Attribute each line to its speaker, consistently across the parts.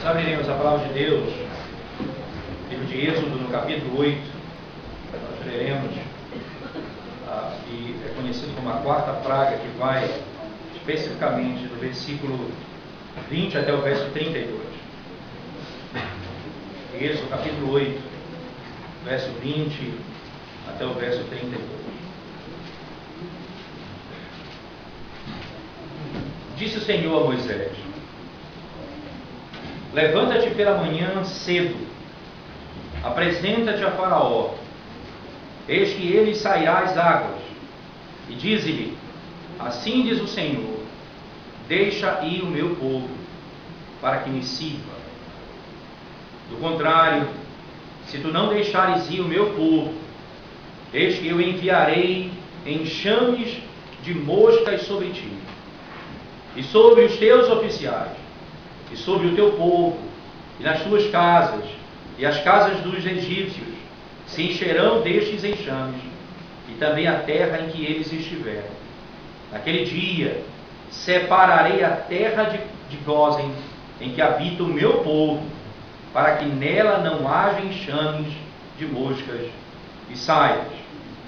Speaker 1: Abriremos a palavra de Deus, livro de Êxodo, no capítulo 8. Nós leremos que é conhecido como a quarta praga, que vai especificamente do versículo 20 até o verso 32. Êxodo, capítulo 8, verso 20 até o verso 32. Disse o Senhor a Moisés: levanta-te pela manhã cedo, apresenta-te a Faraó, eis que ele sairá às águas, e dize-lhe: assim diz o Senhor, deixa ir o meu povo, para que me sirva. Do contrário, se tu não deixares ir o meu povo, eis que eu enviarei enxames de moscas sobre ti, e sobre os teus oficiais, e sobre o teu povo, e nas tuas casas, e as casas dos egípcios se encherão destes enxames, e também a terra em que eles estiverem. Naquele dia separarei a terra de Gósen, em que habita o meu povo, para que nela não haja enxames de moscas e saibas.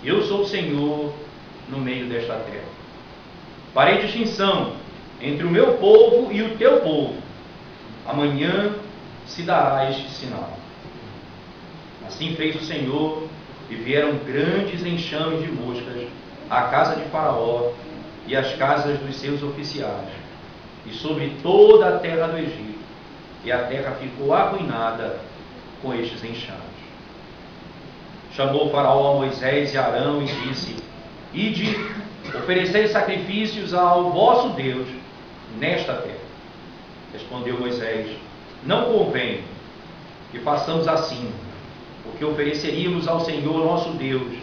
Speaker 1: Eu sou o Senhor no meio desta terra. Farei distinção entre o meu povo e o teu povo. Amanhã se dará este sinal. Assim fez o Senhor, e vieram grandes enxames de moscas à casa de Faraó e às casas dos seus oficiais, e sobre toda a terra do Egito, e a terra ficou arruinada com estes enxames. Chamou Faraó a Moisés e Arão e disse: ide, oferecei sacrifícios ao vosso Deus nesta terra. Respondeu Moisés: não convém que façamos assim, porque ofereceríamos ao Senhor nosso Deus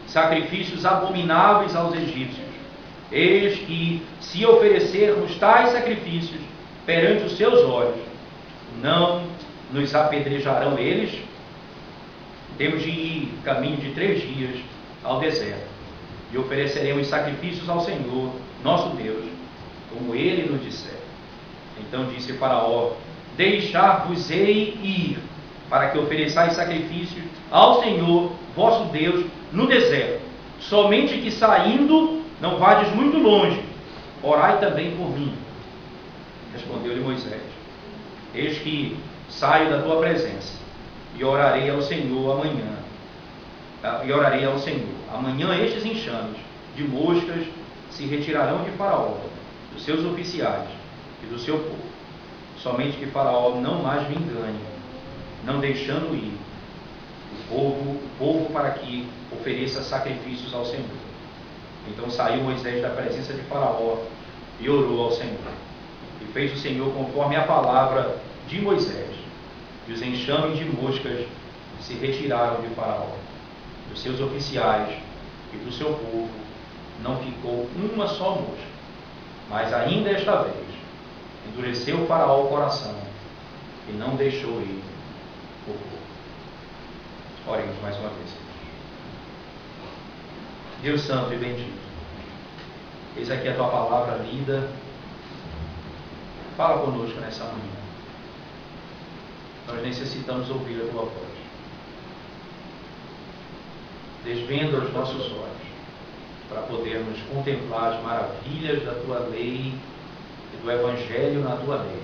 Speaker 1: sacrifícios abomináveis aos egípcios. Eis que, se oferecermos tais sacrifícios perante os seus olhos, não nos apedrejarão eles? Temos de ir caminho de 3 dias ao deserto, e ofereceremos sacrifícios ao Senhor nosso Deus, como ele nos disser. Então disse Faraó: deixar-vos-ei ir, para que ofereçais sacrifícios ao Senhor vosso Deus no deserto, somente que saindo não vades muito longe, orai também por mim. Respondeu-lhe Moisés: eis que saio da tua presença, e orarei ao Senhor amanhã. Amanhã estes enxames de moscas se retirarão de Faraó, dos seus oficiais e do seu povo, somente que Faraó não mais me engane, não deixando ir o povo para que ofereça sacrifícios ao Senhor. Então saiu Moisés da presença de Faraó e orou ao Senhor. E fez o Senhor conforme a palavra de Moisés, e os enxames de moscas se retiraram de Faraó, dos seus oficiais e do seu povo. Não ficou uma só mosca. Mas ainda esta vez endureceu Faraó o coração e não deixou ir o povo. Oremos mais uma vez. Deus santo e bendito, eis aqui a tua palavra lida. Fala conosco nessa manhã. Nós necessitamos ouvir a tua voz. Desvenda os nossos olhos para podermos contemplar as maravilhas da tua lei e do Evangelho na tua lei.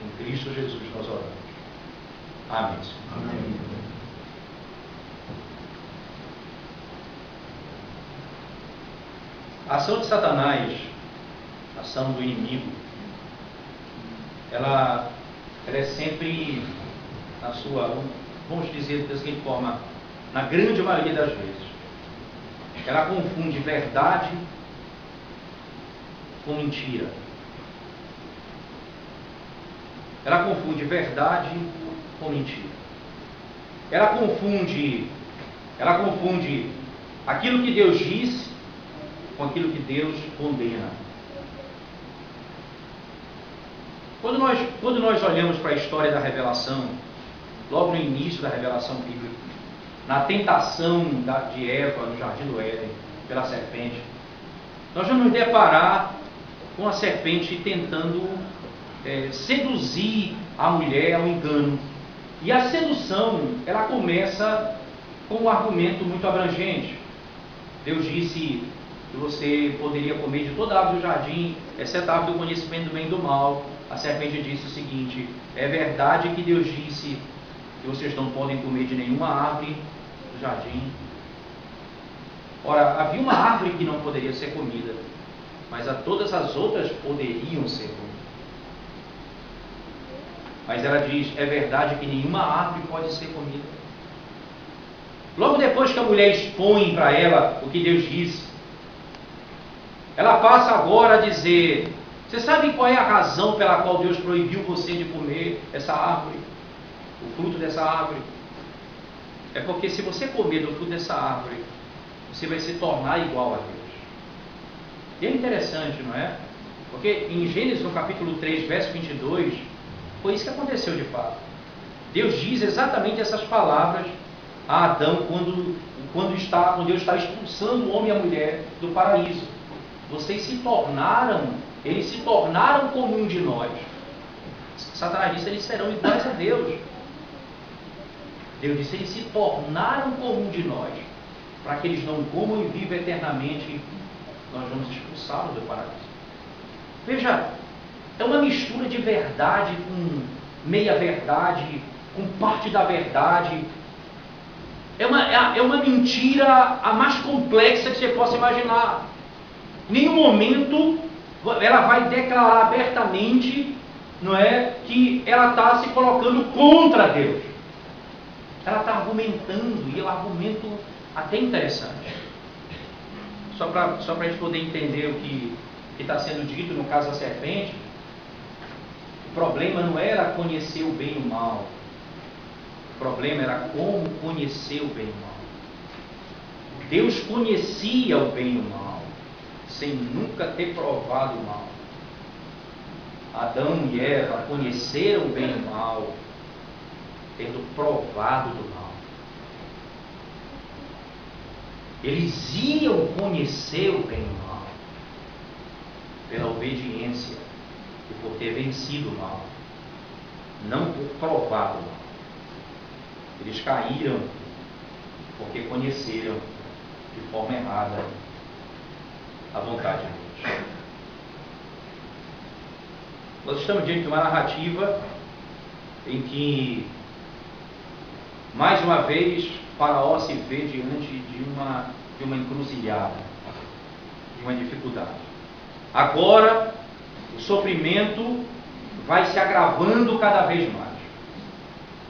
Speaker 1: Em Cristo Jesus nós oramos. Amém. Amém. A ação de Satanás, a ação do inimigo, ela é sempre na sua, vamos dizer da seguinte forma, na grande maioria das vezes, ela confunde verdade com mentira. Ela confunde verdade com mentira. Ela confunde aquilo que Deus diz com aquilo que Deus condena. Quando nós olhamos para a história da revelação, logo no início da revelação bíblica, na tentação de Eva no jardim do Éden pela serpente, nós vamos nos deparar com a serpente tentando seduzir a mulher ao engano. E a sedução, ela começa com um argumento muito abrangente. Deus disse que você poderia comer de toda a árvore do jardim, exceto a árvore do conhecimento do bem e do mal. A serpente disse o seguinte: é verdade que Deus disse que vocês não podem comer de nenhuma árvore do jardim. Ora, havia uma árvore que não poderia ser comida, mas todas as outras poderiam ser comidas. Mas ela diz: é verdade que nenhuma árvore pode ser comida. Logo depois que a mulher expõe para ela o que Deus disse, ela passa agora a dizer: você sabe qual é a razão pela qual Deus proibiu você de comer essa árvore, o fruto dessa árvore? É porque se você comer do fruto dessa árvore, você vai se tornar igual a Deus. E é interessante, não é? Porque em Gênesis, no capítulo 3, verso 22, foi isso que aconteceu de fato. Deus diz exatamente essas palavras a Adão quando Deus está expulsando o homem e a mulher do paraíso. Eles se tornaram como um de nós. Satanás disse: eles serão iguais a Deus. Deus disse: eles se tornaram como um de nós. Para que eles não comam e vivam eternamente, nós vamos expulsá-los do paraíso. Veja, é uma mistura de verdade com meia-verdade, com parte da verdade. É uma mentira a mais complexa que você possa imaginar. Em nenhum momento ela vai declarar abertamente, não é, que ela está se colocando contra Deus. Ela está argumentando, e é um argumento até interessante. Só para a gente poder entender o que está sendo dito no caso da serpente, o problema não era conhecer o bem e o mal. O problema era como conhecer o bem e o mal. Deus conhecia o bem e o mal, sem nunca ter provado o mal. Adão e Eva conheceram o bem e o mal, tendo provado do mal. Eles iam conhecer o bem e o mal pela obediência e por ter vencido o mal, não por provar o mal. Eles caíram porque conheceram de forma errada a vontade de Deus. Nós estamos diante de uma narrativa em que, mais uma vez, Faraó se vê diante de uma encruzilhada, de uma dificuldade. Agora, o sofrimento vai se agravando cada vez mais.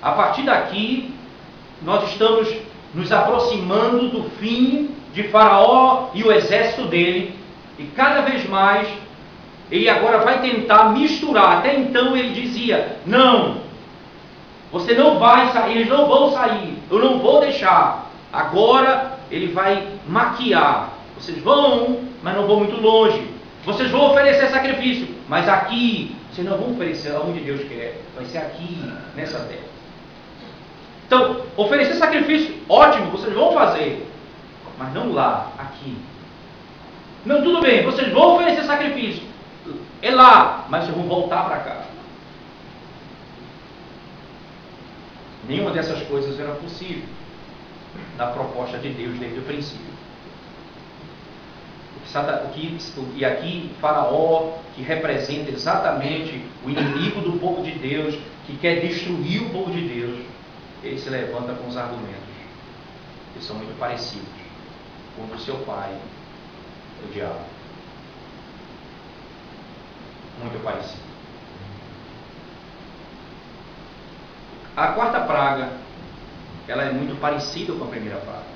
Speaker 1: A partir daqui, nós estamos nos aproximando do fim de Faraó e o exército dele, e cada vez mais ele agora vai tentar misturar. Até então ele dizia: não, você não vai sair, eles não vão sair, eu não vou deixar. Agora ele vai maquiar: vocês vão, mas não vão muito longe. Vocês vão oferecer sacrifício, mas aqui, vocês não vão oferecer aonde Deus quer, vai ser aqui, nessa terra. Então, oferecer sacrifício, ótimo, vocês vão fazer, mas não lá, aqui. Não, tudo bem, vocês vão oferecer sacrifício, é lá, mas vocês vão voltar para cá. Nenhuma dessas coisas era possível na proposta de Deus desde o princípio. E aqui Faraó, que representa exatamente o inimigo do povo de Deus, que quer destruir o povo de Deus, ele se levanta com os argumentos que são muito parecidos com o do seu pai, o diabo. Muito parecido. A quarta praga, ela é muito parecida com a primeira praga.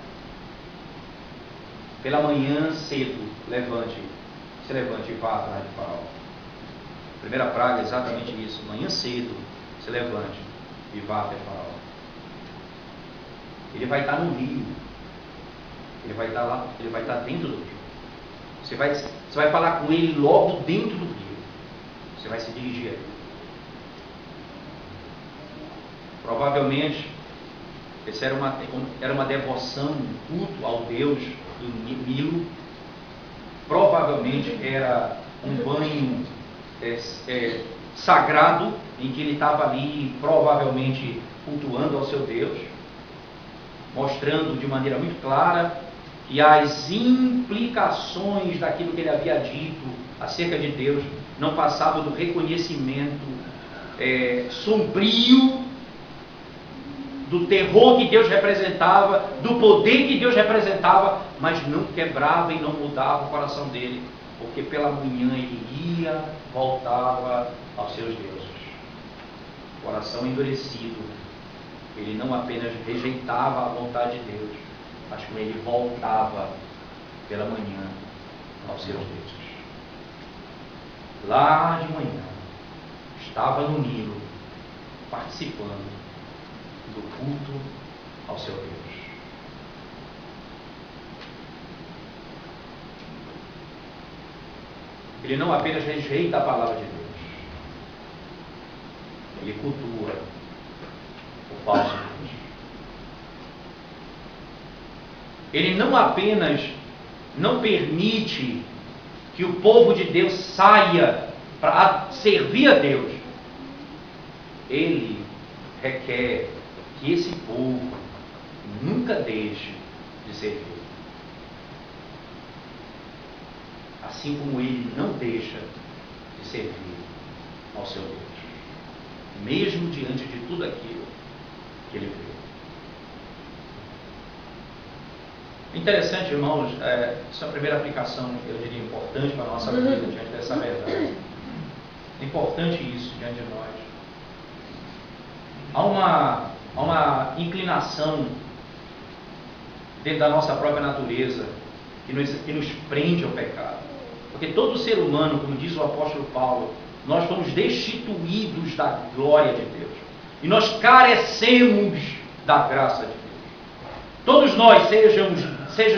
Speaker 1: Pela manhã cedo, se levante e vá atrás de Faraó. A primeira praga é exatamente isso. Manhã cedo, se levante e vá até Faraó. Ele vai estar no rio. Ele vai estar lá, ele vai estar dentro do rio. Você vai falar com ele logo dentro do rio. Você vai se dirigir a ele. Provavelmente, essa era uma devoção, um culto ao Deus do Nilo. Provavelmente era um banho sagrado, em que ele estava ali provavelmente cultuando ao seu Deus, mostrando de maneira muito clara que as implicações daquilo que ele havia dito acerca de Deus não passavam do reconhecimento sombrio do terror que Deus representava, do poder que Deus representava, mas não quebrava e não mudava o coração dele, porque pela manhã ele voltava aos seus deuses. Coração endurecido, ele não apenas rejeitava a vontade de Deus, mas como ele voltava pela manhã aos seus deuses. Lá de manhã, estava no Nilo, participando do culto ao seu Deus. Ele não apenas rejeita a palavra de Deus, ele cultua o falso Deus. Ele não apenas não permite que o povo de Deus saia para servir a Deus, ele requer que esse povo nunca deixe de servir. Assim como ele não deixa de servir ao seu Deus, mesmo diante de tudo aquilo que ele vê. Interessante, irmãos, essa é a primeira aplicação, eu diria, importante para a nossa vida diante dessa verdade. É importante isso diante de nós. Há uma inclinação dentro da nossa própria natureza que nos prende ao pecado. Porque todo ser humano, como diz o apóstolo Paulo, nós fomos destituídos da glória de Deus. E nós carecemos da graça de Deus. Todos nós, seja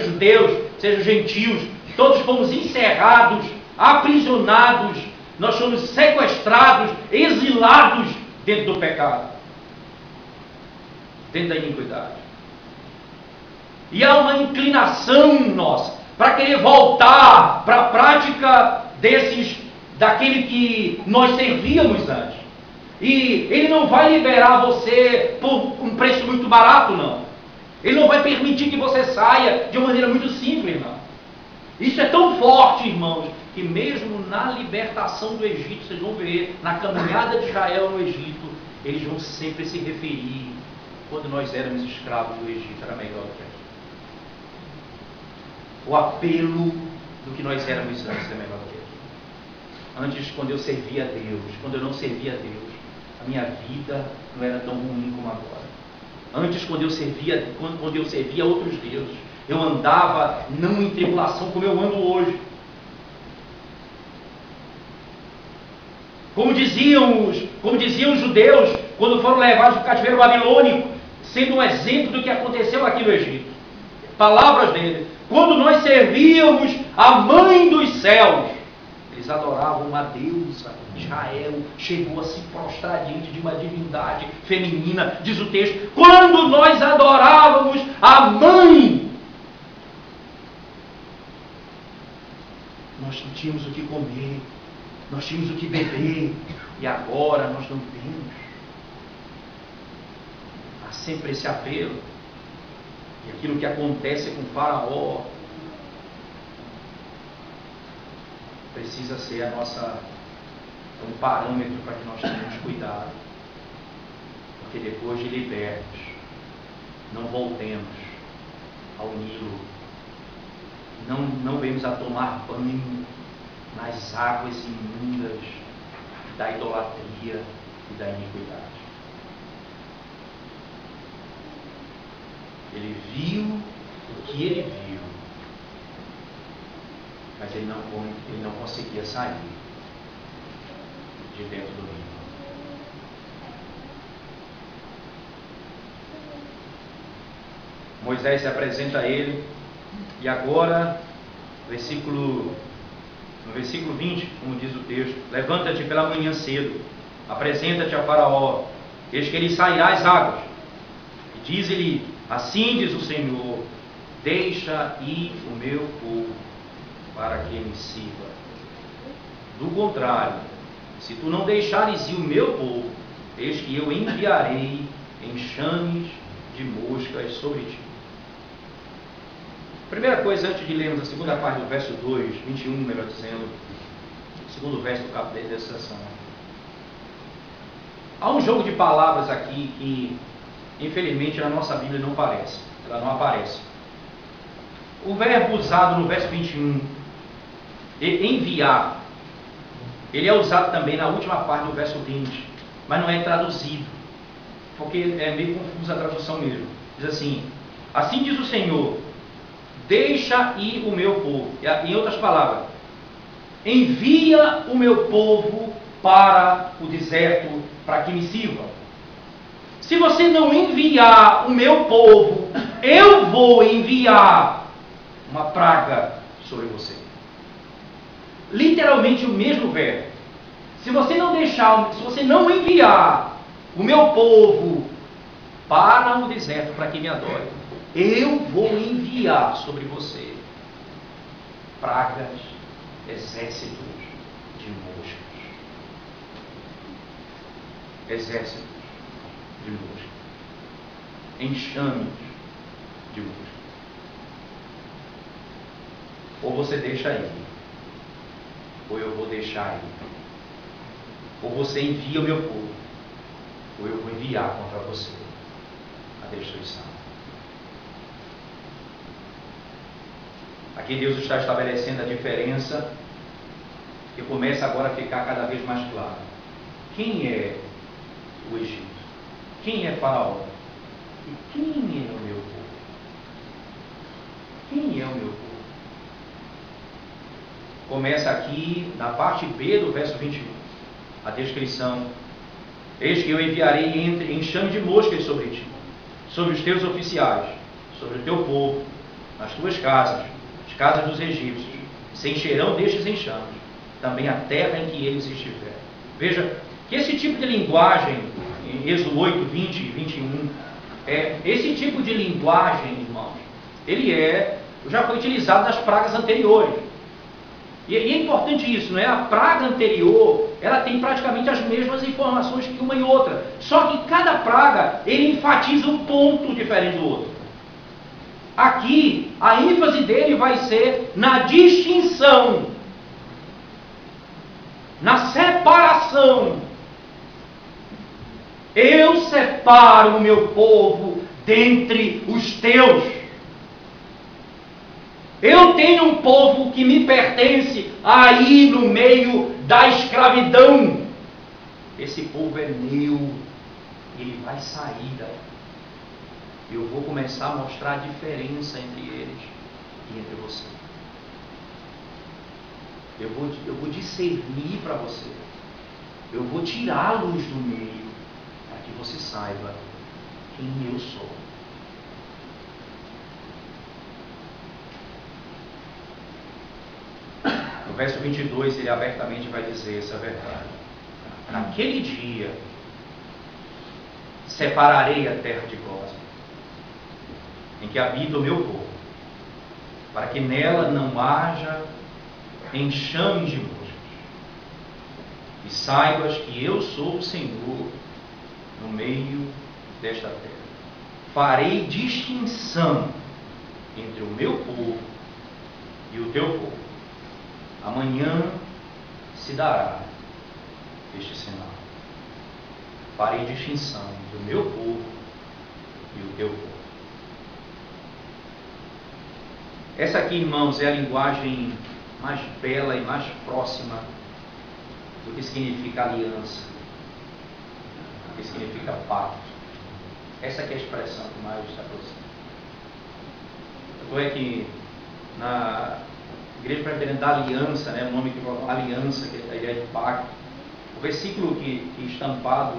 Speaker 1: judeus, seja gentios, todos fomos encerrados, aprisionados, nós fomos sequestrados, exilados dentro do pecado, dentro da iniquidade. E há uma inclinação nossa para querer voltar para a prática daquele que nós servíamos antes. E ele não vai liberar você por um preço muito barato, não. Ele não vai permitir que você saia de uma maneira muito simples, não. Isso é tão forte, irmãos, que mesmo na libertação do Egito, vocês vão ver, na caminhada de Israel no Egito, eles vão sempre se referir, quando nós éramos escravos do Egito, era melhor do que aqui. O apelo do que nós éramos antes é melhor do que aqui. Antes, quando eu servia a Deus, quando eu não servia a Deus, a minha vida não era tão ruim como agora. Antes, quando eu servia outros deuses, eu andava não em tribulação como eu ando hoje. Como diziam os judeus quando foram levados para o cativeiro babilônico, sendo um exemplo do que aconteceu aqui no Egito. Palavras dele. Quando nós servíamos a mãe dos céus, eles adoravam uma deusa. Israel chegou a se prostrar diante de uma divindade feminina, diz o texto. Quando nós adorávamos a mãe, nós tínhamos o que comer, nós tínhamos o que beber, e agora nós não temos. Há sempre esse apelo. E aquilo que acontece com Faraó precisa ser um parâmetro para que nós tenhamos cuidado. Porque depois de libertos, não voltemos ao Nilo. Não vemos a tomar banho nas águas imundas da idolatria e da iniquidade. Ele viu o que ele viu, mas ele não conseguia sair de dentro do Nilo. Moisés se apresenta a ele, e agora, no versículo 20, como diz o texto, levanta-te pela manhã cedo, apresenta-te a Faraó, eis que ele sairá às águas, e diz-lhe, assim diz o Senhor, deixa ir o meu povo para que me sirva. Do contrário, Se tu não deixares ir o meu povo, eis que eu enviarei enxames de moscas sobre ti. Primeira coisa, antes de lermos a segunda parte do verso 2, 21, melhor dizendo, o segundo verso do capítulo dessa sessão. Há um jogo de palavras aqui que, infelizmente, na nossa Bíblia não aparece. Ela não aparece. O verbo usado no verso 21, enviar, ele é usado também na última parte do verso 20, mas não é traduzido, porque é meio confusa a tradução mesmo. Diz assim diz o Senhor, deixa ir o meu povo. Em outras palavras, envia o meu povo para o deserto, para que me sirva. Se você não enviar o meu povo, eu vou enviar uma praga sobre você. Literalmente o mesmo verbo. Se você não enviar o meu povo para o deserto, para que me adore, eu vou enviar sobre você pragas, exércitos de moscas. Exércitos de moscas. Enxames de moscas. Ou você deixa ir, ou eu vou deixar ir. Ou você envia o meu povo, ou eu vou enviar contra você a destruição. Aqui Deus está estabelecendo a diferença que começa agora a ficar cada vez mais clara. Quem é o Egito? Quem é Faraó? E quem é o meu povo? Quem é o meu povo? Começa aqui na parte B do verso 21, a descrição. Eis que eu enviarei enxame de moscas sobre ti, sobre os teus oficiais, sobre o teu povo, nas tuas casas, as casas dos egípcios, se encherão destes enxames, também a terra em que eles estiverem. Veja que esse tipo de linguagem, em Êxodo 8, 20 e 21, esse tipo de linguagem, irmãos, já foi utilizado nas pragas anteriores. E é importante isso, não é? A praga anterior, ela tem praticamente as mesmas informações que uma e outra. Só que cada praga, ele enfatiza um ponto diferente do outro. Aqui, a ênfase dele vai ser na distinção, na separação. Eu separo o meu povo dentre os teus. Eu tenho um povo que me pertence aí no meio da escravidão. Esse povo é meu. Ele vai sair daí. Eu vou começar a mostrar a diferença entre eles e entre você. Eu vou discernir para você. Eu vou tirá-los do meio para que você saiba quem eu sou. No verso 22, ele abertamente vai dizer essa verdade. Naquele dia, separarei a terra de Gósen, em que habita o meu povo, para que nela não haja enxames de moscas. E saibas que eu sou o Senhor no meio desta terra. Farei distinção entre o meu povo e o teu povo. Amanhã se dará este sinal. Farei distinção entre o meu povo e o teu povo. Essa aqui, irmãos, é a linguagem mais bela e mais próxima do que significa aliança, do que significa pacto. Essa aqui é a expressão que mais se aproxima. Tanto é que na Igreja Presbiteriana da Aliança, o nome que coloca aliança, que é a ideia de pacto, o versículo que estampado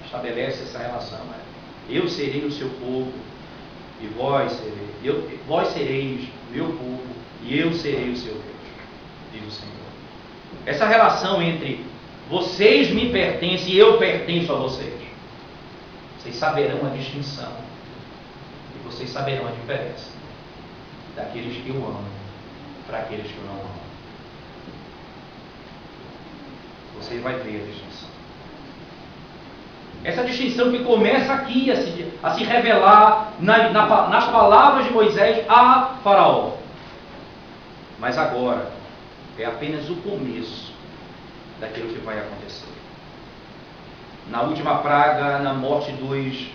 Speaker 1: estabelece essa relação eu serei o seu povo e vós sereis meu povo e eu serei o seu Deus, diz o Senhor. Essa relação entre vocês me pertencem e eu pertenço a vocês. Vocês saberão a distinção e vocês saberão a diferença daqueles que eu amo para aqueles que eu não amo. você vai ver a distinção. Essa distinção que começa aqui a se revelar nas palavras de Moisés a Faraó. Mas agora é apenas o começo daquilo que vai acontecer. Na última praga, na morte dos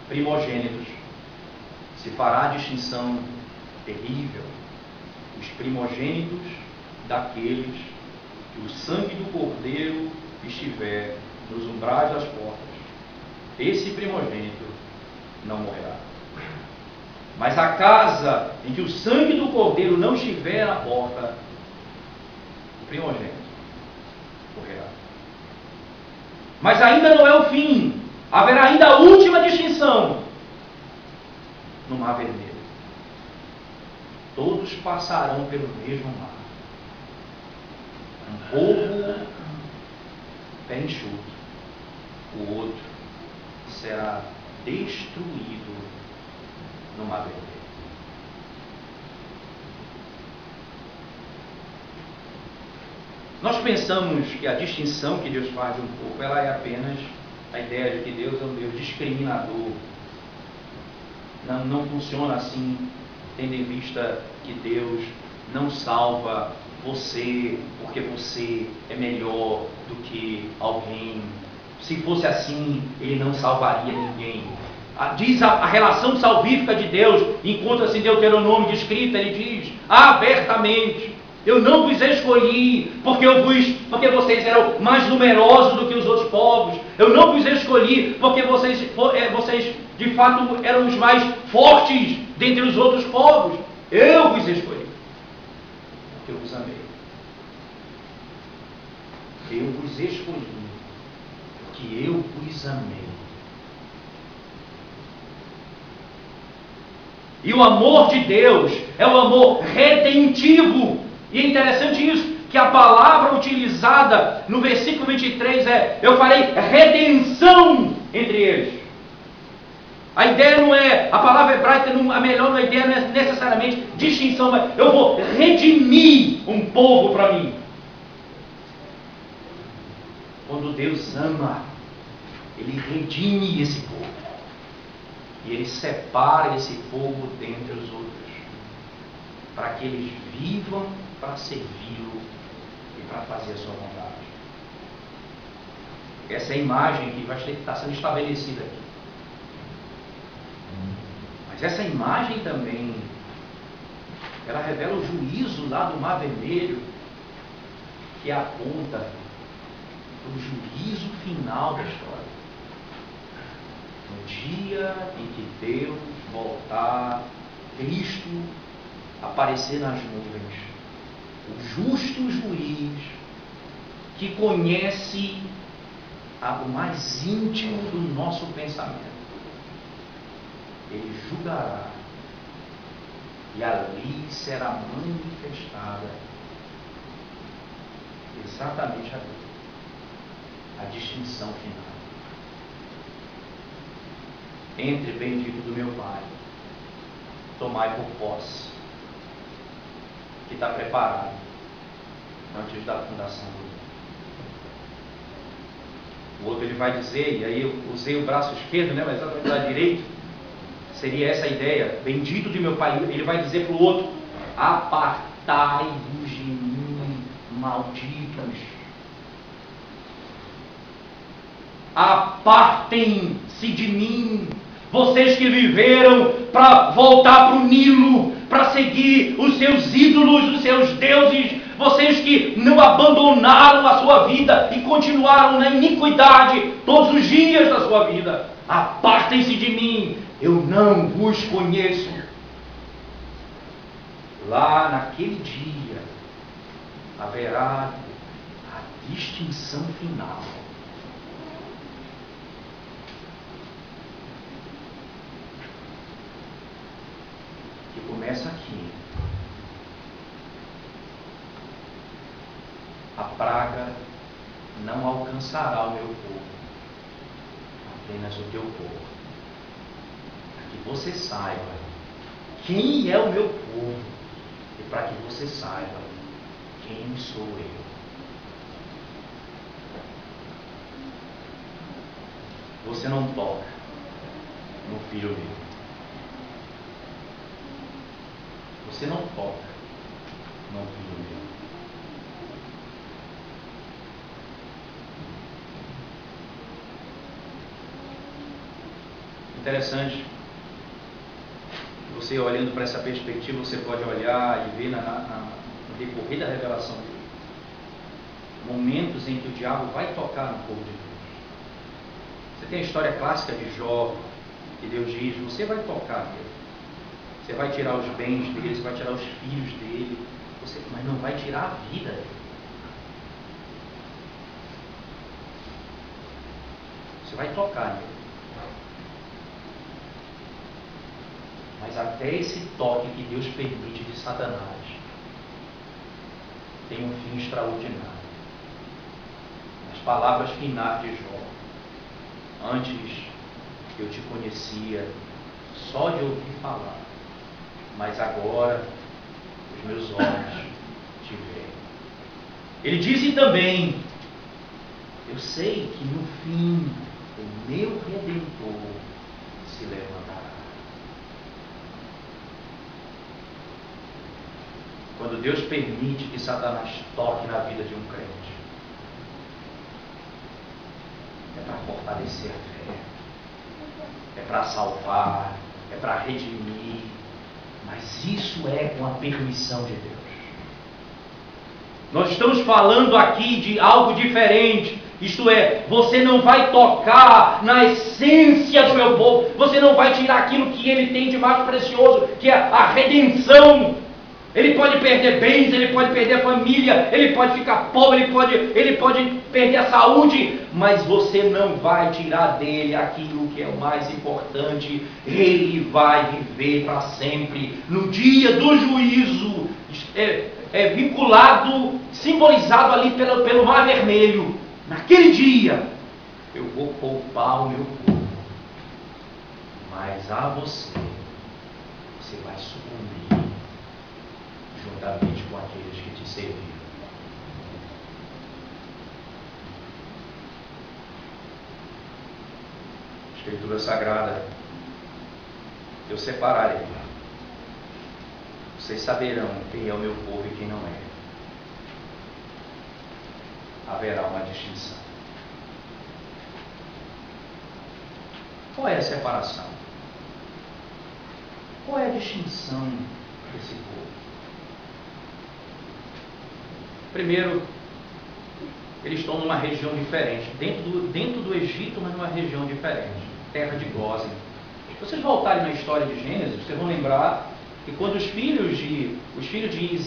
Speaker 1: primogênitos, se fará a distinção terrível. Os primogênitos daqueles que o sangue do Cordeiro estiver nos umbrais das portas. Esse primogênito não morrerá. Mas a casa em que o sangue do Cordeiro não estiver na porta, o primogênito morrerá. Mas ainda não é o fim. Haverá ainda a última distinção no Mar Vermelho. Todos passarão pelo mesmo mar. Um povo pé enxuto, o outro será destruído no Mar Vermelho. Nós pensamos que a distinção que Deus faz de um povo, ela é apenas a ideia de que Deus é um Deus discriminador. Não funciona assim, tendo em vista que Deus não salva você porque você é melhor do que alguém. Se fosse assim, Ele não salvaria ninguém. Diz a relação salvífica de Deus, encontra-se em Deuteronômio descrita, Ele diz abertamente: eu não vos escolhi porque vocês eram mais numerosos do que os outros povos. Eu não vos escolhi porque vocês de fato eram os mais fortes dentre os outros povos. Eu vos escolhi porque eu vos amei. Eu vos escolhi porque eu vos amei. E o amor de Deus é o amor redentivo. E é interessante isso, que a palavra utilizada no versículo 23 é: eu farei redenção entre eles. A ideia não é, a palavra hebraica, a melhor ideia não é necessariamente distinção, mas eu vou redimir um povo para mim. Quando Deus ama, Ele redime esse povo. E Ele separa esse povo dentre os outros, para que eles vivam para servi-lo e para fazer a sua vontade. Essa é a imagem que vai estar sendo estabelecida aqui. Mas essa imagem também, ela revela o juízo lá do Mar Vermelho, que aponta para o juízo final da história. No dia em que Deus voltar, Cristo aparecer nas nuvens, o justo juiz que conhece o mais íntimo do nosso pensamento, Ele julgará e ali será manifestada exatamente a distinção final entre bendito do meu Pai, tomai por posse, que está preparado antes da fundação do mundo. O outro ele vai dizer, e aí eu usei o braço esquerdo, né, mas exatamente da direita, seria essa a ideia: bendito de meu Pai. Ele vai dizer para o outro: apartai-vos de mim, malditos. Apartem-se de mim, vocês que viveram para voltar para o Nilo, para seguir os seus ídolos, os seus deuses, vocês que não abandonaram a sua vida e continuaram na iniquidade todos os dias da sua vida. Apartem-se de mim, eu não vos conheço. Lá naquele dia haverá a distinção final. Que começa aqui. A praga não alcançará o meu povo, apenas o teu povo. Para que você saiba quem é o meu povo e para que você saiba quem sou eu. você não toca no filho meu. Você não toca no filho meu. Interessante. Você olhando para essa perspectiva, você pode olhar e ver no decorrer da revelação dele momentos em que o diabo vai tocar no povo de Deus. Você tem a história clássica de Jó, que Deus diz: você vai tocar nele, você vai tirar os bens dele, você vai tirar os filhos dele, mas não vai tirar a vida dele. Você vai tocar nele. Mas até esse toque que Deus permite de Satanás tem um fim extraordinário. As palavras finais de Jó: antes eu te conhecia só de ouvir falar, mas agora os meus olhos te veem. Ele disse também: eu sei que no fim o meu Redentor se levantará. Quando Deus permite que Satanás toque na vida de um crente, é para fortalecer a fé, é para salvar, é para redimir, mas isso é com a permissão de Deus. Nós estamos falando aqui de algo diferente. Isto é, você não vai tocar na essência do meu povo, você não vai tirar aquilo que ele tem de mais precioso, que é a redenção. Ele pode perder bens, ele pode perder a família, ele pode ficar pobre, ele pode perder a saúde, mas você não vai tirar dele aquilo que é o mais importante. Ele vai viver para sempre. No dia do juízo, é vinculado, simbolizado ali pelo Mar Vermelho. Naquele dia, eu vou poupar o meu povo, mas a você vai sucumbir juntamente com aqueles que te serviram. Escritura Sagrada: eu separarei, vocês saberão quem é o meu povo e quem não é. Haverá uma distinção. Qual é a separação? Qual é a distinção desse povo? Primeiro, eles estão numa região diferente, dentro do Egito, mas numa região diferente, terra de Gósen. Se vocês voltarem na história de Gênesis, vocês vão lembrar que quando os filhos de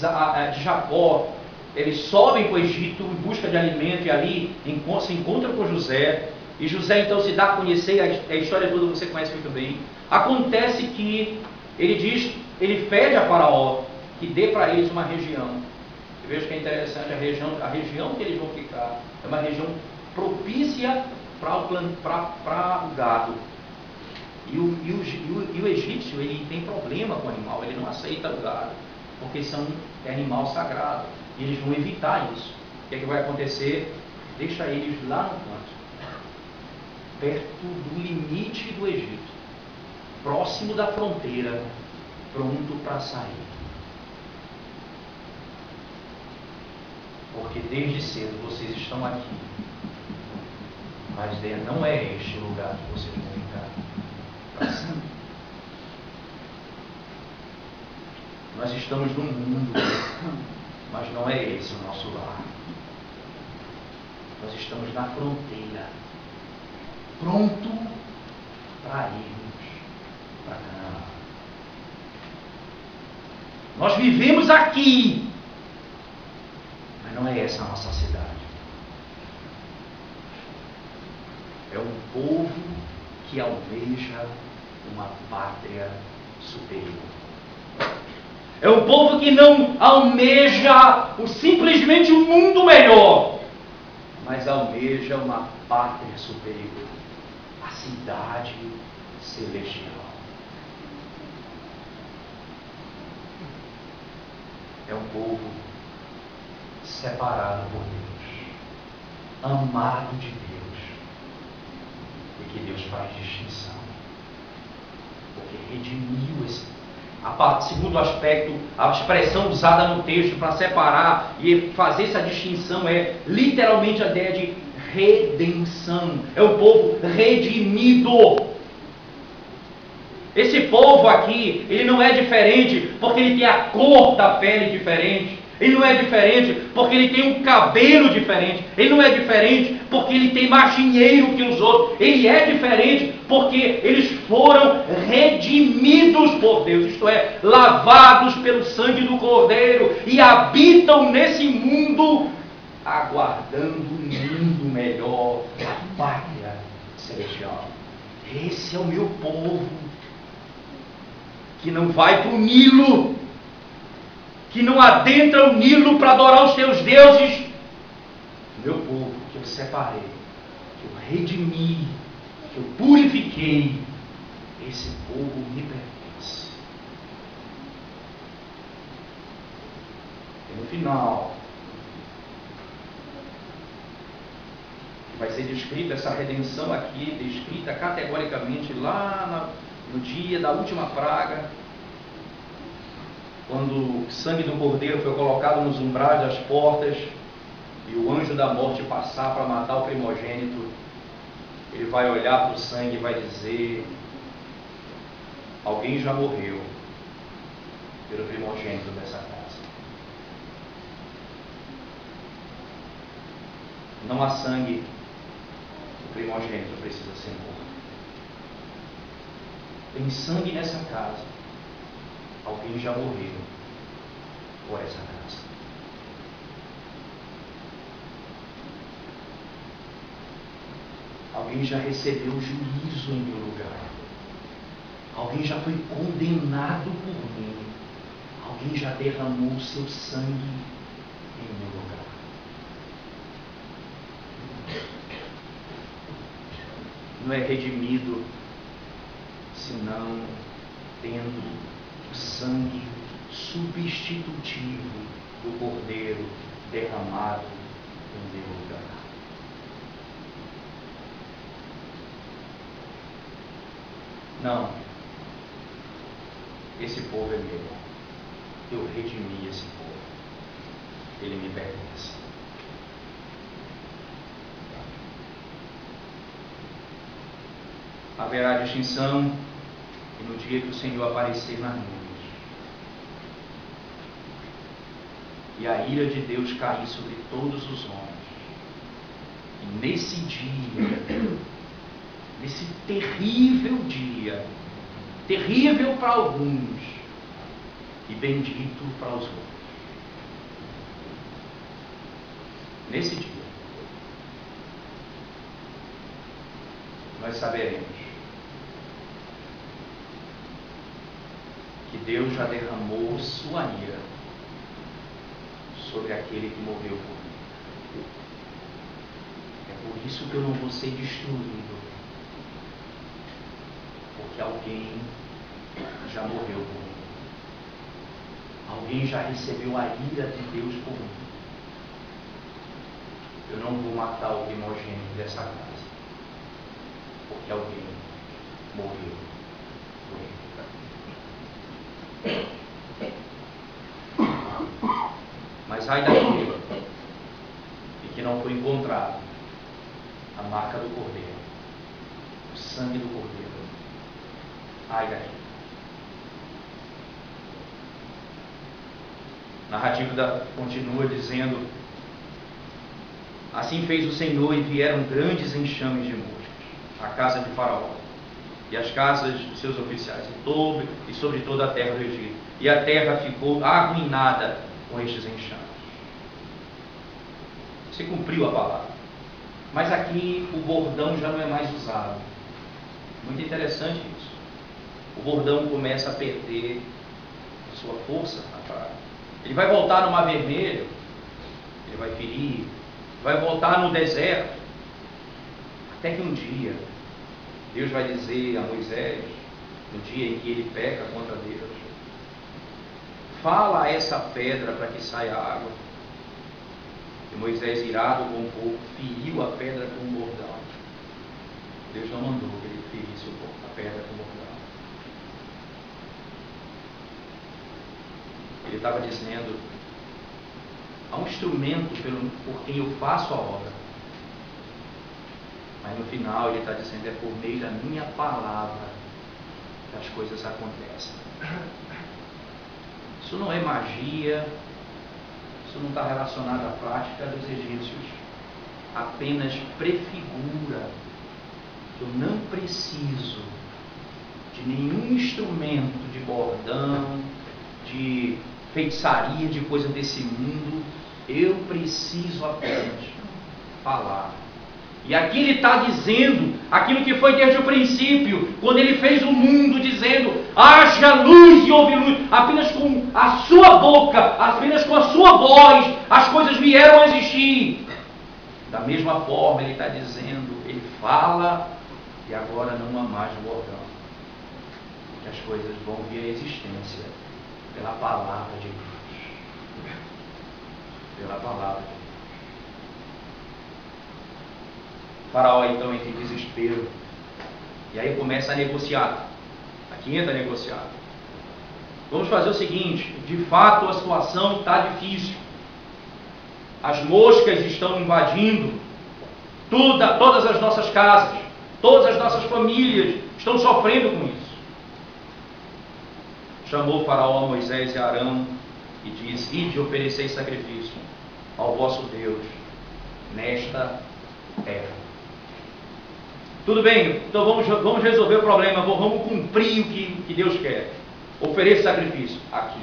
Speaker 1: Jacó, eles sobem para o Egito em busca de alimento e ali se encontram com José, e José então se dá a conhecer, a história toda você conhece muito bem. Acontece que ele pede a Faraó que dê para eles uma região. Veja que é interessante, a região que eles vão ficar é uma região propícia para o gado. E o egípcio, ele tem problema com o animal, ele não aceita o gado, porque é animal sagrado. E eles vão evitar isso. O que é que vai acontecer? Deixa eles lá no canto, perto do limite do Egito, próximo da fronteira, pronto para sair. Porque desde cedo vocês estão aqui, mas não é este o lugar que vocês vão ficar para sempre. Nós estamos no mundo, mas não é esse o nosso lar. Nós estamos na fronteira, pronto para irmos para Canaã. Nós vivemos aqui, mas não é essa a nossa cidade. É um povo que almeja uma pátria superior. É um povo que não almeja simplesmente um mundo melhor, mas almeja uma pátria superior, a cidade celestial. É um povo separado por Deus, amado de Deus, e que Deus faz distinção. Porque redimiu esse. Segundo aspecto, a expressão usada no texto para separar e fazer essa distinção é literalmente a ideia de redenção. É o povo redimido. Esse povo aqui, ele não é diferente porque ele tem a cor da pele diferente. Ele não é diferente porque ele tem um cabelo diferente. Ele não é diferente porque ele tem mais dinheiro que os outros. Ele é diferente porque eles foram redimidos por Deus. Isto é, lavados pelo sangue do Cordeiro. E habitam nesse mundo aguardando um mundo melhor, a pátria celestial. Esse é o meu povo, que não vai para o Nilo, que não adentra o Nilo para adorar os seus deuses. Meu povo que eu separei, que eu redimi, que eu purifiquei, esse povo me pertence. E no final, vai ser descrita essa redenção aqui, descrita categoricamente lá no dia da última praga, quando o sangue do Cordeiro foi colocado nos umbrais das portas e o anjo da morte passar para matar o primogênito. Ele vai olhar para o sangue e vai dizer: alguém já morreu pelo primogênito dessa casa. Não há sangue, o primogênito precisa ser morto. Tem sangue nessa casa, alguém já morreu por essa casa. Alguém já recebeu juízo em meu lugar. Alguém já foi condenado por mim. Alguém já derramou o seu sangue em meu lugar. Não é redimido senão tendo o sangue substitutivo do Cordeiro derramado em meu lugar. Não, esse povo é meu. Eu redimi esse povo. Ele me pertence. Haverá distinção e no dia que o Senhor aparecer nas nuvens e a ira de Deus cair sobre todos os homens, e nesse dia, nesse terrível dia, terrível para alguns e bendito para os outros, nesse dia nós saberemos que Deus já derramou sua ira sobre aquele que morreu por mim. É por isso que eu não vou ser destruído, porque alguém já morreu por mim. Alguém já recebeu a ira de Deus por mim. Eu não vou matar o primogênito dessa casa, porque alguém morreu por ele. Mas ai daquele e que não foi encontrado a marca do Cordeiro, o sangue do Cordeiro. Ai daquele. A narrativa continua dizendo: assim fez o Senhor e vieram grandes enxames de moscas à casa de Faraó e às casas dos seus oficiais e sobre toda a terra do Egito, e a terra ficou arruinada com estes enxames. Se cumpriu a palavra. Mas aqui o bordão já não é mais usado. Muito interessante isso. O bordão começa a perder a sua força na praia. Ele vai voltar no Mar Vermelho, ele vai ferir, vai voltar no deserto, até que um dia Deus vai dizer a Moisés, no dia em que ele peca contra Deus: fala a essa pedra para que saia água. E Moisés, irado com o povo, feriu a pedra com um bordão. Deus não mandou que ele disse a pedra com o bordão. Ele estava dizendo: há um instrumento por quem eu faço a obra. Mas no final ele está dizendo: é por meio da minha palavra que as coisas acontecem. Isso não é magia, isso não está relacionado à prática dos egípcios. Apenas prefigura que eu não preciso de nenhum instrumento de bordão, de feitiçaria, de coisa desse mundo. Eu preciso apenas falar. E aqui ele está dizendo aquilo que foi desde o princípio, quando ele fez o mundo, dizendo: haja luz e houve luz. Apenas com a sua boca, apenas com a sua voz, as coisas vieram a existir. Da mesma forma ele está dizendo, ele fala e agora não há mais bordão. Que as coisas vão vir à existência pela palavra de Deus. Pela palavra de Deus. O faraó então entra em desespero. E aí começa a negociar. Aqui entra a negociar. Vamos fazer o seguinte: de fato a situação está difícil. As moscas estão invadindo todas as nossas casas. Todas as nossas famílias estão sofrendo com isso. Chamou o faraó Moisés e Arão e disse: ide oferecer sacrifício ao vosso Deus nesta terra. Tudo bem, então vamos resolver o problema, vamos cumprir o que Deus quer. Ofereça sacrifício aqui.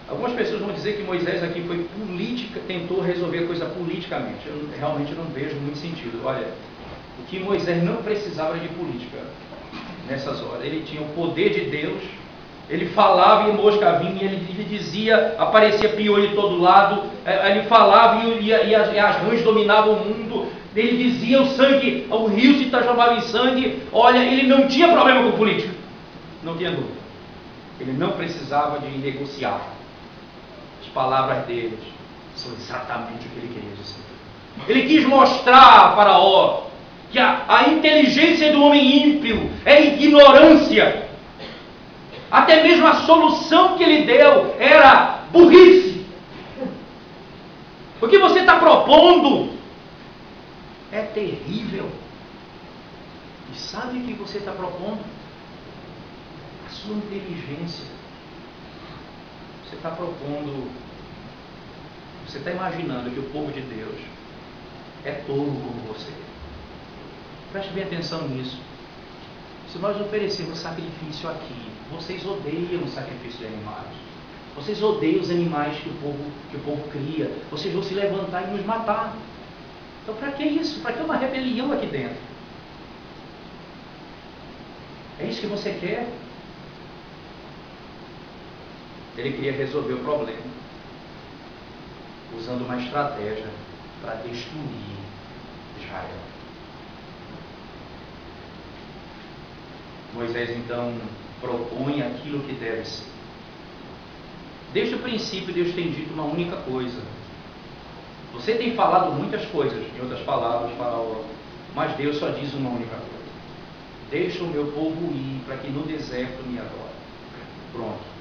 Speaker 1: Algumas pessoas vão dizer que Moisés aqui foi política, tentou resolver a coisa politicamente. Eu realmente não vejo muito sentido. Olha, o que Moisés não precisava de política nessas horas. Ele tinha o poder de Deus. Ele falava e mosca vinha, ele dizia, aparecia piolho de todo lado, ele falava e as rãs dominavam o mundo, ele dizia o sangue, o rio se transformava em sangue. Olha, ele não tinha problema com política, não tinha dúvida. Ele não precisava de negociar. As palavras dele são exatamente o que ele queria dizer. Ele quis mostrar a Faraó que a inteligência do homem ímpio é ignorância. Até mesmo a solução que ele deu era burrice. O que você está propondo é terrível. E sabe o que você está propondo? A sua inteligência. Você está propondo, você está imaginando que o povo de Deus é tolo como você. Preste bem atenção nisso. Se nós oferecermos sacrifício aqui, vocês odeiam o sacrifício de animais. Vocês odeiam os animais que o povo cria. Vocês vão se levantar e nos matar. Então para que isso? Para que uma rebelião aqui dentro? É isso que você quer? Ele queria resolver o problema usando uma estratégia para destruir Israel. Moisés então propõe aquilo que deve ser. Desde o princípio Deus tem dito uma única coisa. Você tem falado muitas coisas, em outras palavras, Faraó, mas Deus só diz uma única coisa: deixa o meu povo ir para que no deserto me adore. Pronto.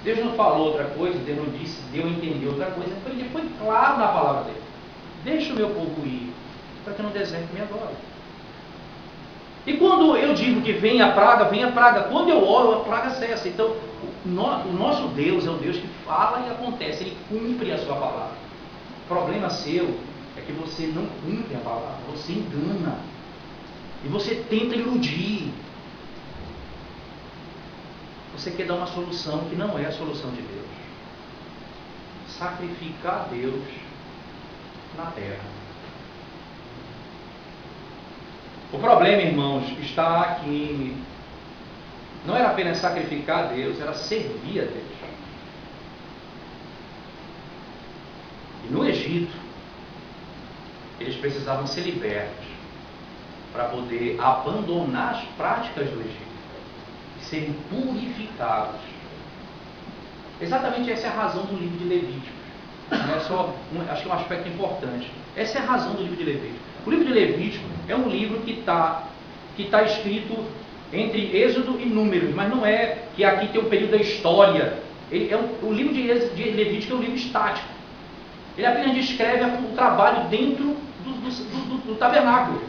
Speaker 1: Deus não falou outra coisa, Deus não disse, deu a entender outra coisa. Ele foi claro na palavra dele: deixa o meu povo ir para que no deserto me adore. E quando eu digo que vem a praga, vem a praga. Quando eu oro, a praga cessa. Então, o nosso Deus é o Deus que fala e acontece. Ele cumpre a sua palavra. O problema seu é que você não cumpre a palavra. Você engana. E você tenta iludir. Você quer dar uma solução que não é a solução de Deus. Sacrificar a Deus na terra. O problema, irmãos, está aqui. Não era apenas sacrificar a Deus, era servir a Deus. E no Egito, eles precisavam ser libertos para poder abandonar as práticas do Egito e serem purificados. Exatamente essa é a razão do livro de Levítico. Não é só acho que é um aspecto importante. Essa é a razão do livro de Levítico. O livro de Levítico é um livro que está escrito entre Êxodo e Números, mas não é que aqui tem um período da história. O livro de Levítico é um livro estático. Ele apenas descreve o trabalho dentro do tabernáculo.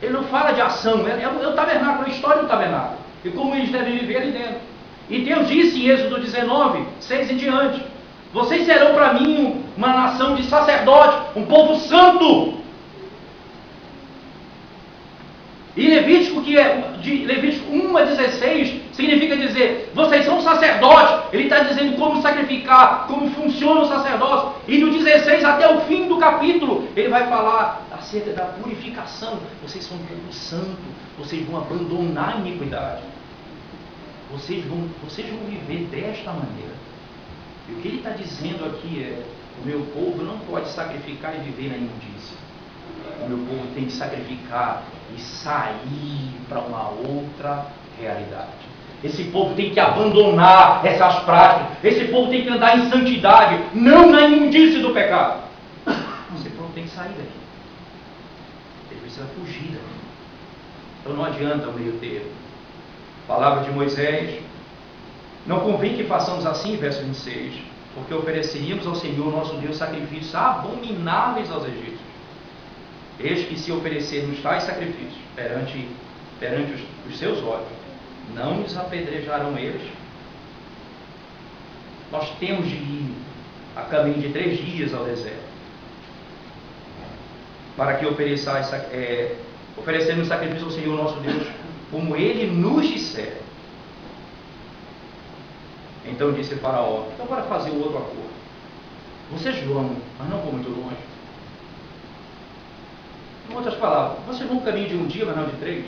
Speaker 1: Ele não fala de ação, é o tabernáculo, a história do tabernáculo. E como eles devem viver ali dentro. E Deus disse em Êxodo 19, 6 em diante: vocês serão para mim uma nação de sacerdotes, um povo santo. E Levítico, de Levítico 1 a 16, significa dizer, vocês são sacerdotes. Ele está dizendo como sacrificar, como funciona o sacerdócio. E do 16 até o fim do capítulo, ele vai falar acerca da purificação. Vocês são um povo santo, vocês vão abandonar a iniquidade. Vocês vão viver desta maneira. E o que ele está dizendo aqui é, o meu povo não pode sacrificar e viver na imundícia. O meu povo tem que sacrificar e sair para uma outra realidade. Esse povo tem que abandonar essas práticas. Esse povo tem que andar em santidade, não na imundície do pecado. Esse povo tem que sair daqui. Ele precisa fugir daqui. Então não adianta o meio termo. Palavra de Moisés: não convém que façamos assim, verso 26, porque ofereceríamos ao Senhor nosso Deus sacrifícios abomináveis aos egípcios. Eis que se oferecermos tais sacrifícios perante os seus olhos, não nos apedrejarão eles. Nós temos de ir a caminho de 3 dias ao deserto, para que oferecermos sacrifício ao Senhor nosso Deus, como Ele nos disser. Então disse Faraó: então para fazer o outro acordo, vocês vão, mas não vão muito longe. Em outras palavras, vocês vão no caminho de 1 dia, mas não de 3.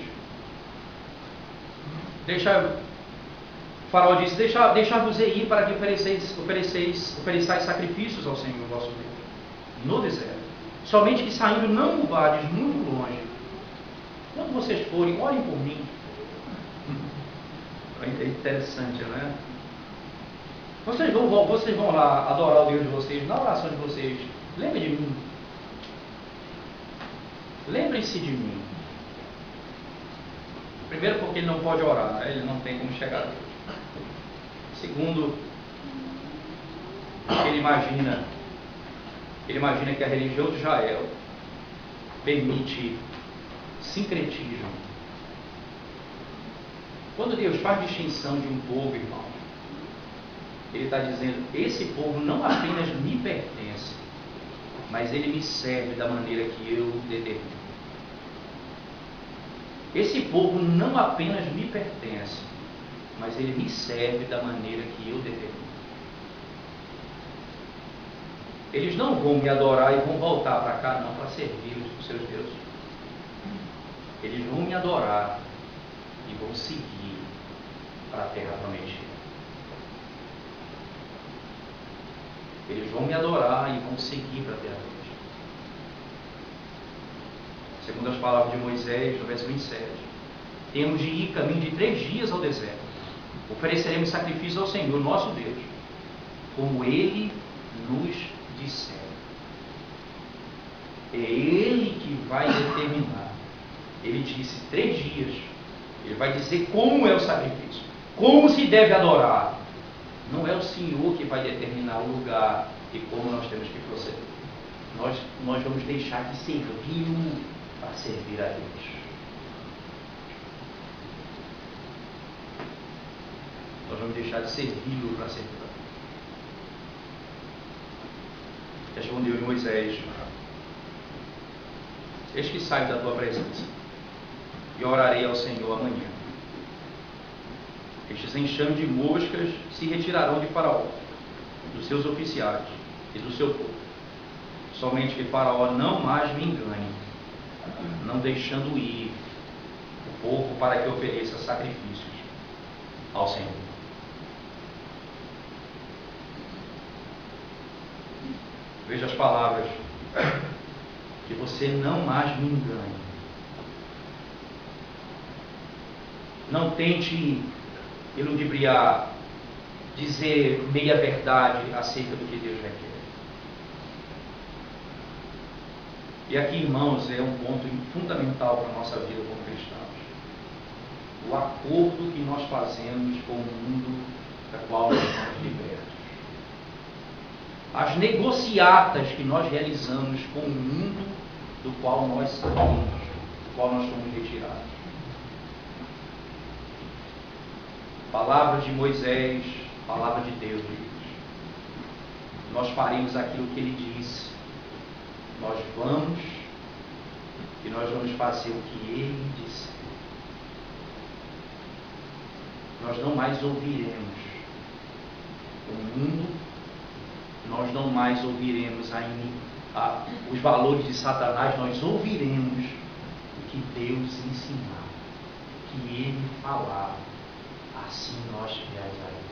Speaker 1: Faraó disse: deixar-vos ir para que ofereçais sacrifícios ao Senhor vosso Deus no deserto. Somente que saindo não vades muito longe. Quando vocês forem, olhem por mim. É interessante, né? Vocês vão lá adorar o Deus de vocês, na oração de vocês. Lembre de mim. Lembrem-se de mim. Primeiro, porque ele não pode orar, né? Ele não tem como chegar a Deus. Segundo, porque ele imagina que a religião de Israel permite sincretismo. Quando Deus faz distinção de um povo, irmão, Ele está dizendo: esse povo não apenas me pertence, mas ele me serve da maneira que eu determino. Esse povo não apenas me pertence, mas ele me serve da maneira que eu determino. Eles não vão me adorar e vão voltar para cá, não, para servir os seus deuses. Eles vão me adorar e vão seguir para a terra prometida. Eles vão me adorar e vão seguir para a terra prometida. Segundo as palavras de Moisés, no verso 27, temos de ir caminho de 3 dias ao deserto. Ofereceremos sacrifício ao Senhor, nosso Deus, como Ele nos disser. É Ele que vai determinar. Ele disse 3 dias. Ele vai dizer como é o sacrifício, como se deve adorar. Não é o Senhor que vai determinar o lugar e como nós temos que proceder. Nós vamos deixar de servir para servir a Deus. Nós vamos deixar de servi-lo para servir a Deus. Respondeu Moisés: eis que saio da tua presença e orarei ao Senhor amanhã. Estes enxames de moscas se retirarão de Faraó, dos seus oficiais e do seu povo. Somente que Faraó não mais me engane, não deixando ir o povo para que ofereça sacrifícios ao Senhor. Veja as palavras: que você não mais me engane. Não tente iludibriar, dizer meia verdade acerca do que Deus requer. E aqui, irmãos, é um ponto fundamental para a nossa vida como cristãos. O acordo que nós fazemos com o mundo da qual nós somos libertos. As negociatas que nós realizamos com o mundo do qual nós saímos, do qual nós somos retirados. Palavra de Moisés, palavra de Deus. Nós faremos aquilo que ele disse. Nós vamos e nós vamos fazer o que ele disse. Nós não mais ouviremos o mundo, nós não mais ouviremos os valores de Satanás, nós ouviremos o que Deus ensinar, o que ele falar, assim nós realizaremos.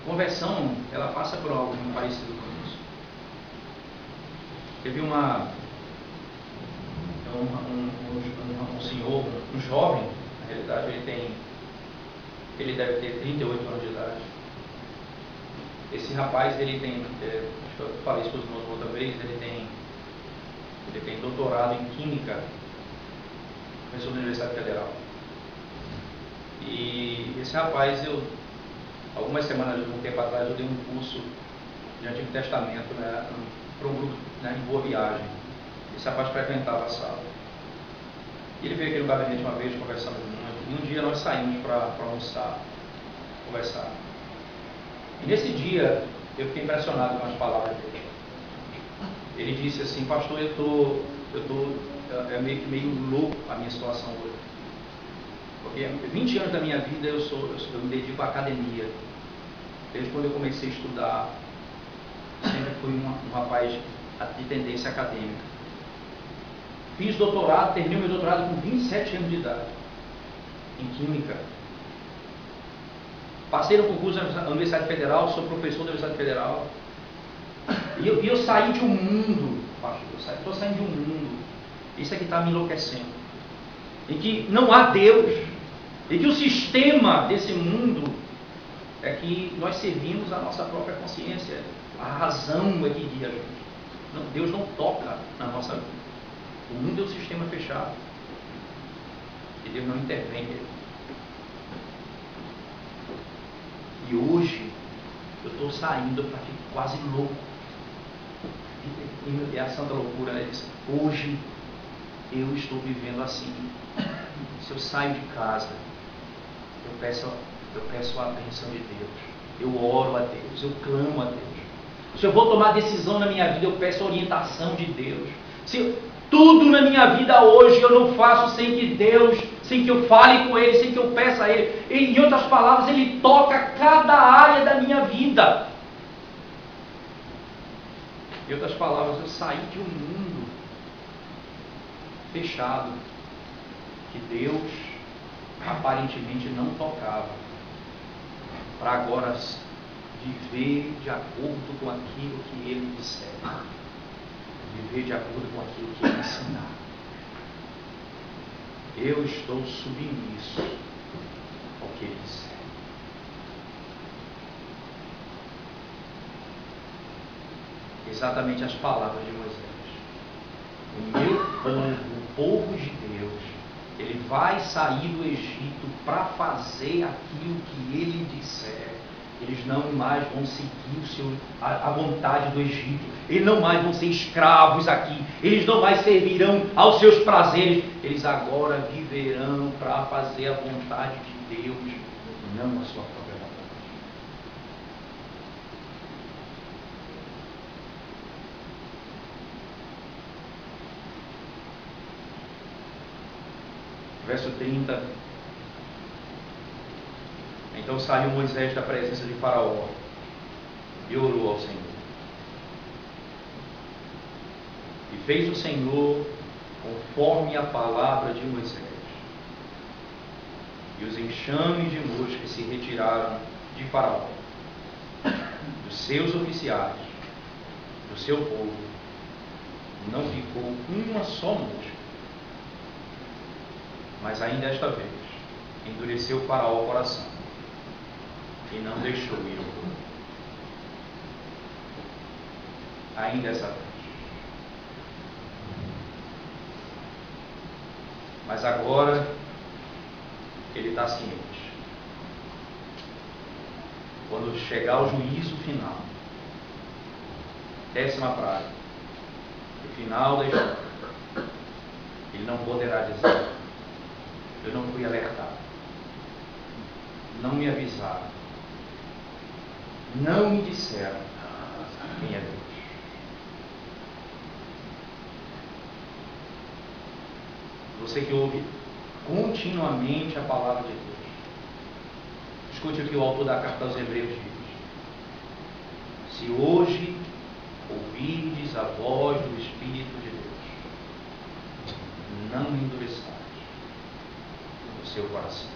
Speaker 1: A conversão, ela passa por algo muito parecido com isso. Teve um senhor, um jovem, na realidade ele deve ter 38 anos de idade. Esse rapaz, ele tem, acho que eu falei isso para os irmãos outra vez, ele tem doutorado em Química, professor da Universidade Federal. E esse rapaz, algumas semanas, um tempo atrás, eu dei um curso de Antigo Testamento, né, para um grupo, né, em Boa Viagem. Esse rapaz frequentava a sala. E ele veio aqui no gabinete uma vez, conversamos muito, e um dia nós saímos para almoçar, conversar. E nesse dia, eu fiquei impressionado com as palavras dele. Ele disse assim: pastor, é meio louco a minha situação hoje. Porque 20 anos da minha vida eu me dedico à academia. Desde quando eu comecei a estudar, sempre fui um rapaz de tendência acadêmica. Fiz doutorado, terminei meu doutorado com 27 anos de idade, em Química. Passei no concurso da Universidade Federal, sou professor da Universidade Federal. E eu saí de um mundo, pastor, estou saindo de um mundo, isso aqui está me enlouquecendo, em que não há Deus, e que o sistema desse mundo é que nós servimos a nossa própria consciência, a razão é que guia a gente. Não, Deus não toca na nossa vida. O mundo é um sistema fechado, e Deus não intervém nele. E hoje eu estou saindo para ficar quase louco. E a santa loucura é essa. Hoje eu estou vivendo assim. Se eu saio de casa, eu peço a bênção de Deus. Eu oro a Deus, eu clamo a Deus. Se eu vou tomar decisão na minha vida, eu peço a orientação de Deus. Tudo na minha vida hoje eu não faço sem que Deus, sem que eu fale com Ele, sem que eu peça a Ele. Em outras palavras, Ele toca cada área da minha vida. Em outras palavras, eu saí de um mundo fechado, que Deus aparentemente não tocava, para agora viver de acordo com aquilo que Ele disser. Viver de acordo com aquilo que Ele ensinar. Eu estou submisso ao que Ele disser. Exatamente as palavras de Moisés. O meu povo de Deus, ele vai sair do Egito para fazer aquilo que Ele disser. Eles não mais vão seguir a vontade do Egito. Eles não mais vão ser escravos aqui. Eles não mais servirão aos seus prazeres. Eles agora viverão para fazer a vontade de Deus, não a sua própria vontade. Verso 30. Então saiu Moisés da presença de Faraó e orou ao Senhor. E fez o Senhor conforme a palavra de Moisés. E os enxames de moscas se retiraram de Faraó, dos seus oficiais, do seu povo. Não ficou uma só mosca. Mas ainda esta vez endureceu Faraó o coração e não deixou ir o povo. ainda essa noite. Mas agora ele está ciente. Quando chegar o juízo final, 10ª praga, o final da história, ele não poderá dizer: eu não fui alertado, não me avisaram, não me disseram quem é Deus. Você que ouve continuamente a palavra de Deus, escute o que o autor da carta aos Hebreus diz: se hoje ouvirdes a voz do Espírito de Deus, não endureçais o seu coração.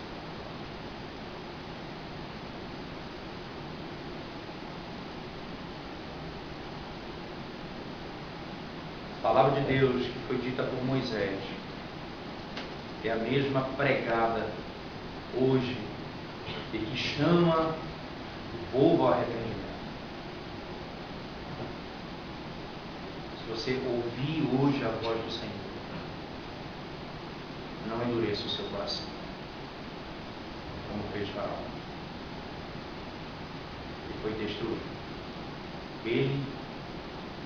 Speaker 1: A palavra de Deus que foi dita por Moisés é a mesma pregada hoje e que chama o povo ao arrependimento. Se você ouvir hoje a voz do Senhor, não endureça o seu coração, como fez Faraó. Ele foi destruído, ele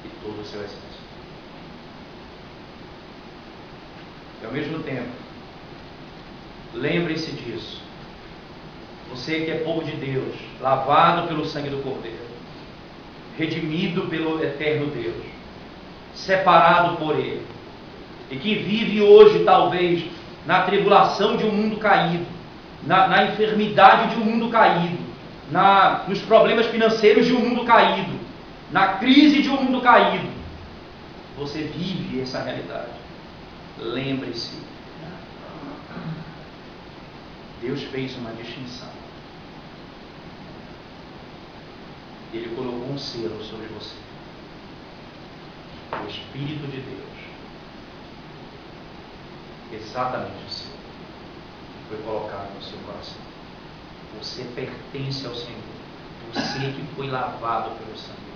Speaker 1: e todo o seu exército. E ao mesmo tempo, lembre-se disso. Você que é povo de Deus, lavado pelo sangue do Cordeiro, redimido pelo eterno Deus, separado por Ele, e que vive hoje talvez na tribulação de um mundo caído, na enfermidade de um mundo caído, nos problemas financeiros de um mundo caído, na crise de um mundo caído. Você vive essa realidade. Lembre-se, Deus fez uma distinção. Ele colocou um selo sobre você. O Espírito de Deus. Exatamente o selo que foi colocado no seu coração. Você pertence ao Senhor. Você que foi lavado pelo sangue.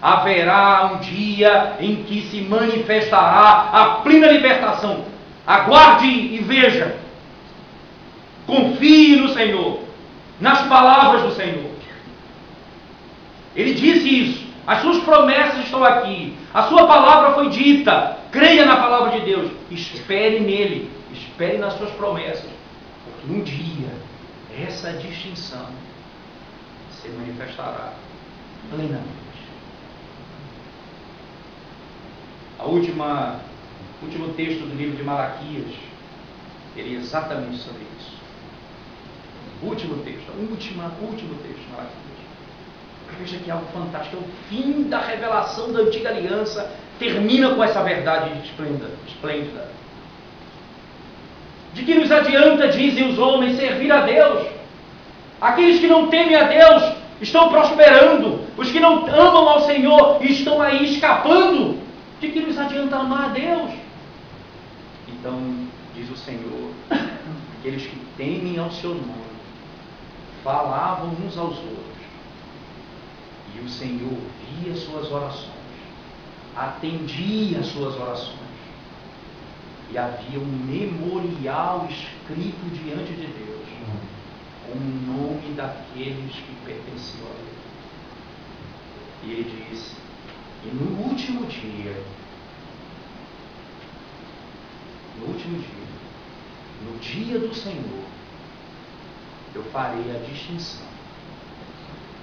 Speaker 1: Haverá um dia em que se manifestará a plena libertação. Aguarde e veja. Confie no Senhor, nas palavras do Senhor. Ele disse isso. As suas promessas estão aqui. A sua palavra foi dita. Creia na palavra de Deus. Espere nele. Espere nas suas promessas. Porque um dia essa distinção se manifestará plenamente. O último texto do livro de Malaquias, ele é exatamente sobre isso. O último texto, último texto de Malaquias. Veja que é algo fantástico, é o fim da revelação da antiga aliança, termina com essa verdade esplêndida. De que nos adianta, dizem os homens, servir a Deus? Aqueles que não temem a Deus estão prosperando, os que não amam ao Senhor estão aí escapando. De que nos adianta amar a Deus? Então, diz o Senhor, aqueles que temem ao seu nome, falavam uns aos outros, e o Senhor via suas orações, atendia as suas orações, e havia um memorial escrito diante de Deus, com o nome daqueles que pertenciam a Ele. E Ele disse: e no último dia, no dia do Senhor, eu farei a distinção,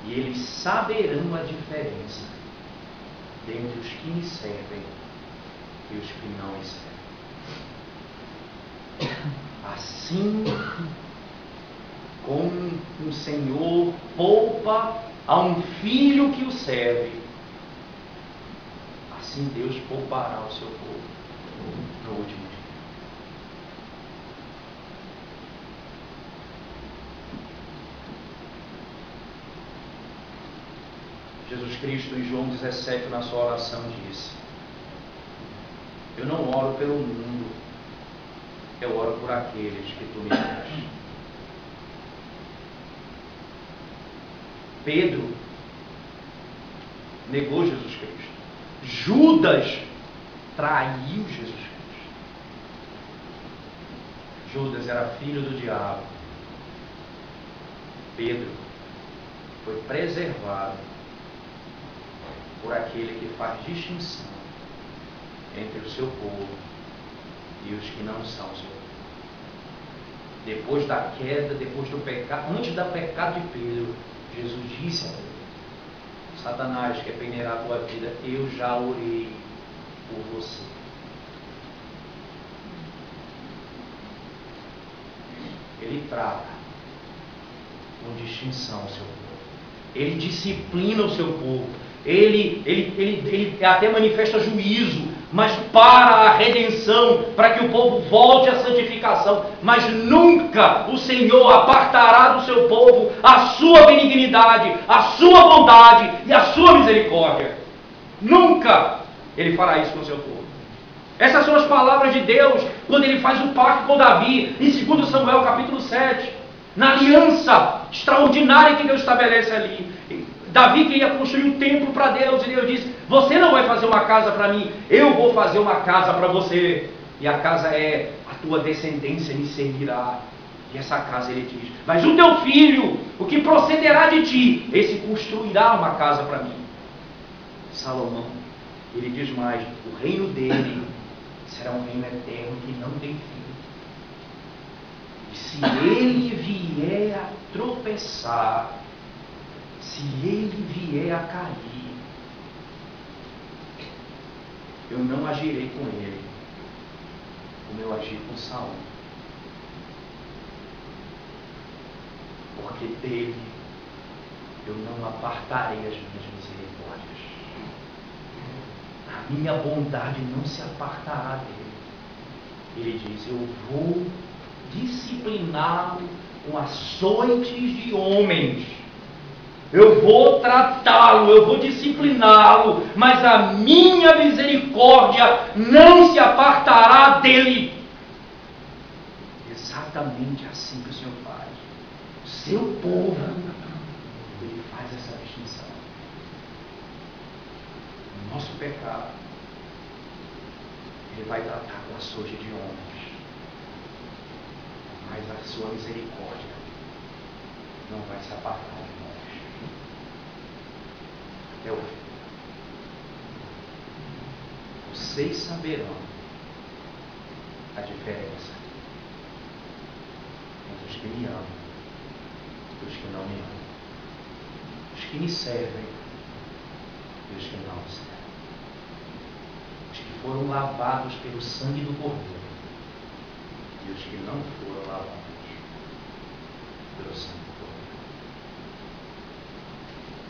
Speaker 1: e eles saberão a diferença entre os que me servem e os que não me servem. Assim como o Senhor poupa a um filho que o serve, assim Deus poupará o seu povo no último dia. Jesus Cristo, em João 17, na sua oração, disse: eu não oro pelo mundo, eu oro por aqueles que tu me deste. Pedro negou Jesus Cristo. Judas traiu Jesus Cristo. Judas era filho do diabo. Pedro foi preservado por aquele que faz distinção entre o seu povo e os que não são seu povo. Depois da queda, depois do pecado, antes do pecado de Pedro, Jesus disse a Pedro: Satanás quer peneirar a tua vida, eu já orei por você. Ele trata com distinção o seu povo. Ele disciplina o seu povo. Ele até manifesta juízo, mas para a redenção, para que o povo volte à santificação. Mas nunca o Senhor apartará do seu povo a sua benignidade, a sua bondade e a sua misericórdia. Nunca Ele fará isso com o seu povo. Essas são as palavras de Deus quando Ele faz o pacto com Davi, em 2 Samuel capítulo 7, na aliança extraordinária que Deus estabelece ali. Davi queria construir um templo para Deus, e Deus disse: você não vai fazer uma casa para mim, eu vou fazer uma casa para você. E a casa é: a tua descendência me seguirá. E essa casa, ele diz: mas o teu filho, o que procederá de ti, esse construirá uma casa para mim. Salomão, ele diz mais: o reino dele será um reino eterno que não tem fim. E se ele vier a tropeçar, se ele vier a cair, eu não agirei com ele como eu agi com Saul, porque dele eu não apartarei as minhas misericórdias. A minha bondade não se apartará dele. Ele diz: eu vou discipliná-lo com açoites de homens. Eu vou tratá-lo, eu vou discipliná-lo, mas a minha misericórdia não se apartará dele. Exatamente assim que o Senhor faz. O seu povo, ele faz essa distinção. O nosso pecado, ele vai tratar com açoite de homens, mas a sua misericórdia não vai se apartar de nós. Até o fim. Vocês saberão a diferença entre os que me amam e os que não me amam, os que me servem e os que não me servem, os que foram lavados pelo sangue do Cordeiro e os que não foram lavados pelo sangue do Cordeiro.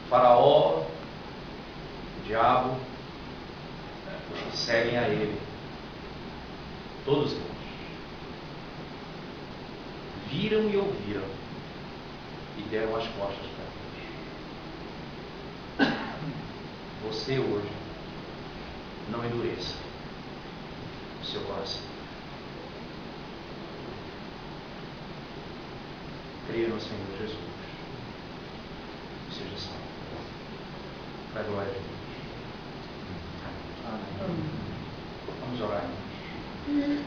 Speaker 1: O Faraó, o diabo, os que seguem a ele, todos eles viram e ouviram e deram as costas para Deus. Você hoje não endureça o seu coração. Creia no Senhor Jesus. Seja salvo. Para a glória de Deus. Amém. Vamos orar, irmãos.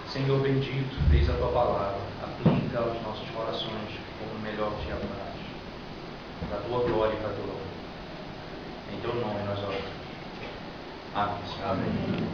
Speaker 1: Senhor bendito, eis a tua palavra. Aplica aos nossos corações como melhor te apraz. Para a tua glória e para a tua honra. Em teu nome nós oramos. Amém. Amém.